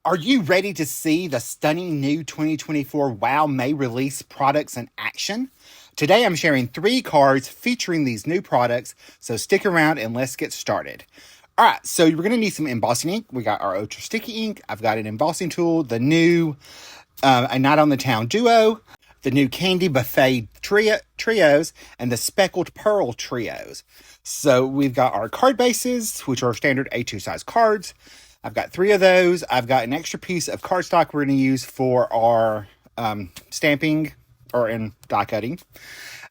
Are you ready to see the stunning new 2024 WOW May release products in action? Today I'm sharing 3 cards featuring these new products, so stick around and let's get started. Alright, so we're going to need some embossing ink. We got our Ultra Sticky ink. I've got an embossing tool, the new A Night on the Town Duo, the new Candy Buffet Trios, and the Speckled Pearl Trios. So we've got our card bases, which are standard A2 size cards. I've got 3 of those. I've got an extra piece of cardstock we're going to use for our stamping or in die cutting.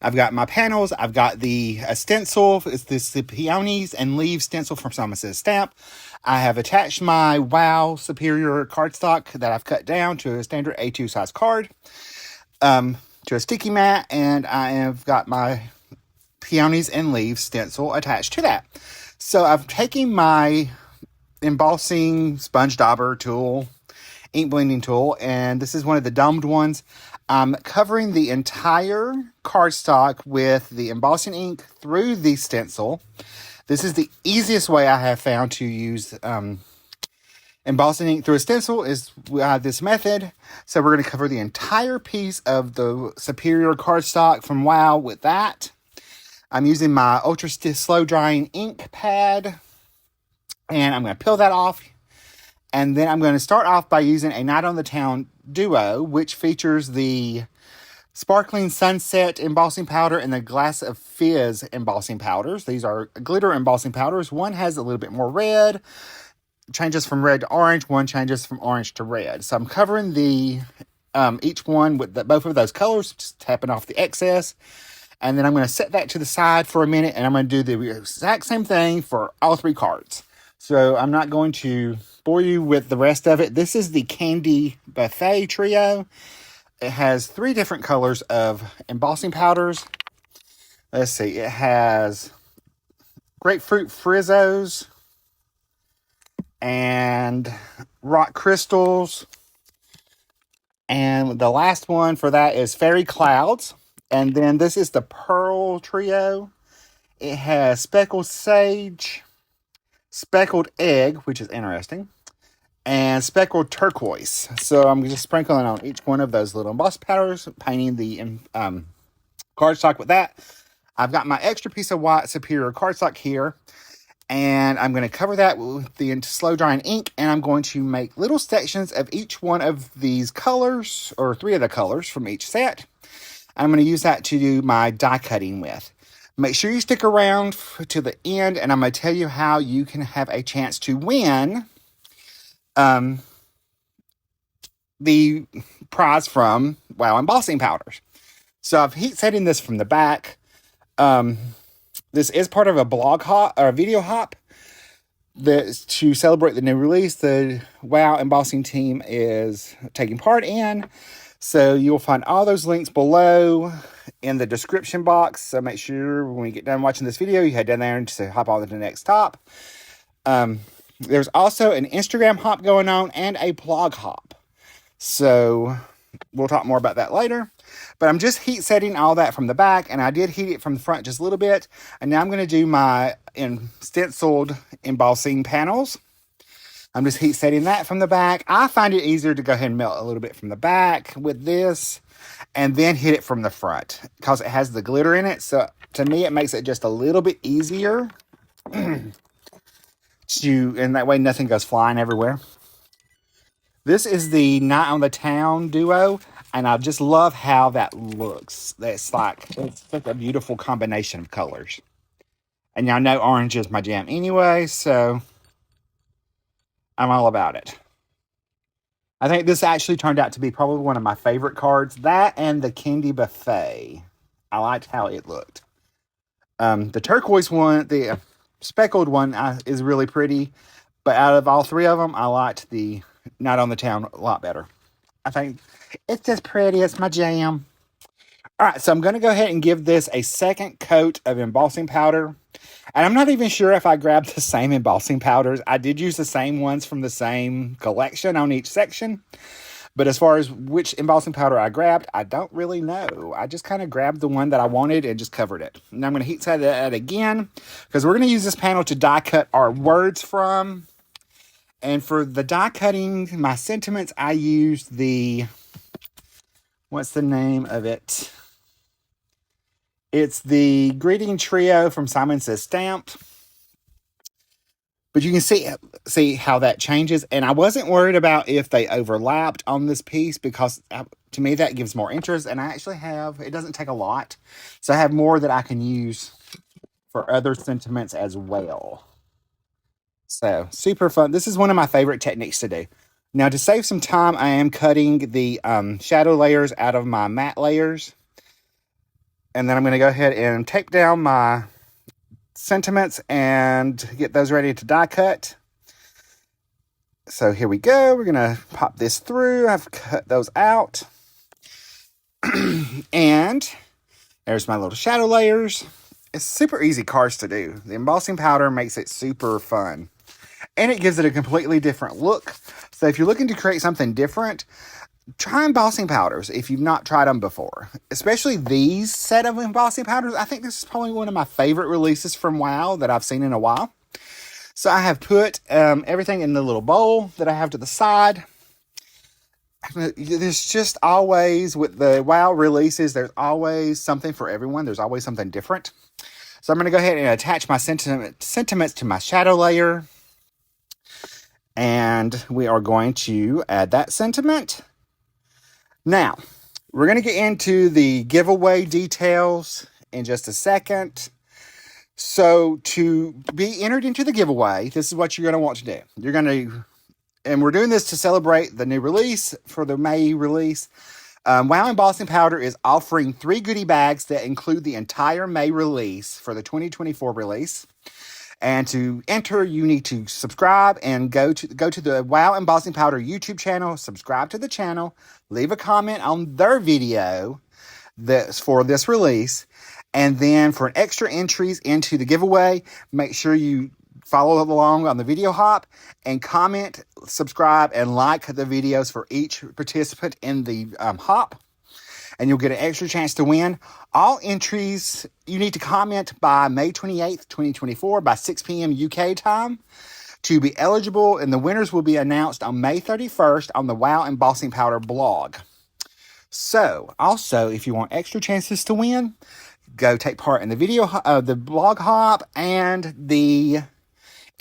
I've got my panels. I've got the stencil. It's the peonies and leaves stencil from Someone Says Stamp. I have attached my WOW Superior cardstock that I've cut down to a standard A2 size card, to a sticky mat, and I have got my peonies and leaves stencil attached to that. So I've taken my embossing sponge dauber tool, ink blending tool, and this is one of the domed ones. I'm covering the entire cardstock with the embossing ink through the stencil. This is the easiest way I have found to use embossing ink through a stencil is this method. So we're going to cover the entire piece of the Superior cardstock from WOW with that. I'm using my ultra slow drying ink pad, and I'm going to peel that off. And then I'm going to start off by using A Night on the Town Duo, which features the Sparkling Sunset Embossing Powder and the Glass of Fizz Embossing Powders. These are glitter embossing powders. One has a little bit more red, changes from red to orange. One changes from orange to red. So I'm covering the each one with both of those colors, just tapping off the excess. And then I'm going to set that to the side for a minute, and I'm going to do the exact same thing for all 3 cards. So I'm not going to bore you with the rest of it. This is the Candy Buffet Trio. It has 3 different colors of embossing powders. Let's see. It has Grapefruit Frizzos and Rock Crystals. And the last one for that is Fairy Clouds. And then this is the Pearl Trio. It has Speckled Sage, Speckled Egg, which is interesting, and Speckled Turquoise. So I'm just sprinkling on each one of those little embossed powders, painting the cardstock with that. I've got my extra piece of white Superior cardstock here, and I'm going to cover that with the slow drying ink, and I'm going to make little sections of each one of these colors, or 3 of the colors from each set. I'm going to use that to do my die cutting with. Make sure you stick around to the end, and I'm going to tell you how you can have a chance to win the prize from WOW Embossing Powders. So I've heat setting this from the back. This is part of a blog hop or a video hop that's to celebrate the new release. The WOW Embossing team is taking part in. So you'll find all those links below in the description box. So make sure when you get done watching this video, you head down there and just hop on to the next hop. There's also an Instagram hop going on and a blog hop. So we'll talk more about that later. But I'm just heat setting all that from the back, and I did heat it from the front just a little bit. And now I'm going to do my stenciled embossing panels. I'm just heat setting that from the back. I find it easier to go ahead and melt a little bit from the back with this and then hit it from the front because it has the glitter in it. So to me, it makes it just a little bit easier and that way nothing goes flying everywhere. This is the Night on the Town Duo, and I just love how that looks. It's such a beautiful combination of colors. And y'all know orange is my jam anyway, so I'm all about it. I think this actually turned out to be probably one of my favorite cards. That and the Candy Buffet. I liked how it looked. The turquoise one, the speckled one is really pretty. But out of all 3 of them, I liked the Night on the Town a lot better. I think it's just pretty. It's my jam. All right, so I'm going to go ahead and give this a second coat of embossing powder. And I'm not even sure if I grabbed the same embossing powders. I did use the same ones from the same collection on each section. But as far as which embossing powder I grabbed, I don't really know. I just kind of grabbed the one that I wanted and just covered it. And I'm going to heat set that again because we're going to use this panel to die cut our words from. And for the die cutting, my sentiments, I used the, what's the name of it? It's the Greeting Trio from Simon Says Stamped. But you can see how that changes. And I wasn't worried about if they overlapped on this piece because to me that gives more interest. And I actually have, it doesn't take a lot. So I have more that I can use for other sentiments as well. So super fun. This is one of my favorite techniques to do. Now to save some time, I am cutting the shadow layers out of my matte layers. And then I'm going to go ahead and tape down my sentiments and get those ready to die cut. So here we go. We're going to pop this through. I've cut those out. And there's my little shadow layers. It's super easy cards to do. The embossing powder makes it super fun. And it gives it a completely different look. So if you're looking to create something different, try embossing powders if you've not tried them before. Especially these set of embossing powders. I think this is probably one of my favorite releases from WOW that I've seen in a while. So I have put everything in the little bowl that I have to the side. There's just always, with the WOW releases, there's always something for everyone. There's always something different. So I'm going to go ahead and attach my sentiments to my shadow layer. And we are going to add that sentiment. Now, we're going to get into the giveaway details in just a second. So to be entered into the giveaway, this is what you're going to want to do. You're going to, and we're doing this to celebrate the new release for the May release. WOW Embossing Powder is offering 3 goodie bags that include the entire May release for the 2024 release. And to enter, you need to subscribe and go to the WOW Embossing Powder YouTube channel, subscribe to the channel, leave a comment on their video that's for this release. And then for extra entries into the giveaway, make sure you follow along on the video hop and comment, subscribe, and like the videos for each participant in the hop. And you'll get an extra chance to win. All entries, you need to comment by May 28th, 2024 by 6 p.m. UK time to be eligible. And the winners will be announced on May 31st on the WOW Embossing Powder blog. So, also, if you want extra chances to win, go take part in the the blog hop and the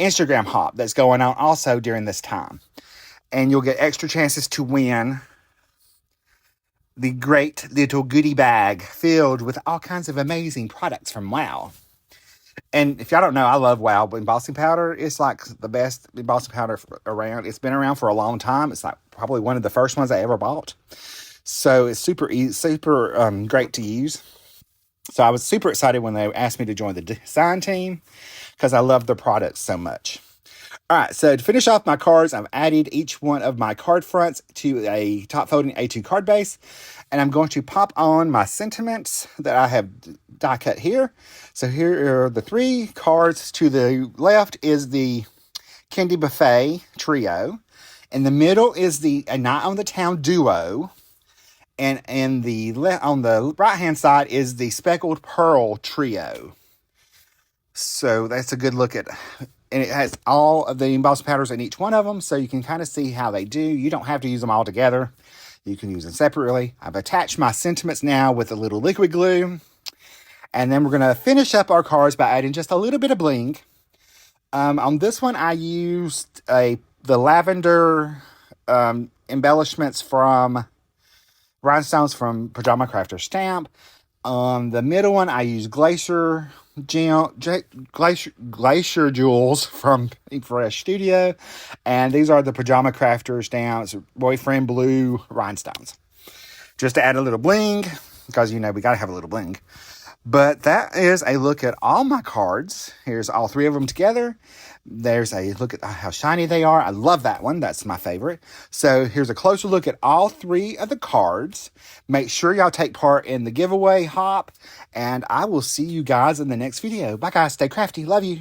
Instagram hop that's going on also during this time. And you'll get extra chances to win the great little goodie bag filled with all kinds of amazing products from WOW. And if y'all don't know, I love WOW embossing powder. It's like the best embossing powder around. It's been around for a long time. It's like probably one of the first ones I ever bought. So it's super easy, super great to use. So I was super excited when they asked me to join the design team because I love the products so much. All right, so to finish off my cards, I've added each one of my card fronts to a top-folding A2 card base, and I'm going to pop on my sentiments that I have die cut here. So here are the 3 cards. To the left is the Candy Buffet Trio. In the middle is the A Night on the Town Duo. And on the right-hand side is the Speckled Pearl Trio. So that's a good look at, and it has all of the embossing powders in each one of them, so you can kind of see how they do. You don't have to use them all together. You can use them separately. I've attached my sentiments now with a little liquid glue. And then we're going to finish up our cards by adding just a little bit of bling. On this one, I used the lavender embellishments from rhinestones from Pajama Crafter Stamp. The middle one, I used glacier jewels from Pink Fresh Studio, and these are the Pajama Crafter Stamps Boyfriend Blue rhinestones, just to add a little bling, because you know we gotta have a little bling. But that is a look at all my cards. Here's all 3 of them together. There's a look at how shiny they are. I love that one. That's my favorite. So here's a closer look at all 3 of the cards. Make sure y'all take part in the giveaway hop. And I will see you guys in the next video. Bye guys. Stay crafty. Love you.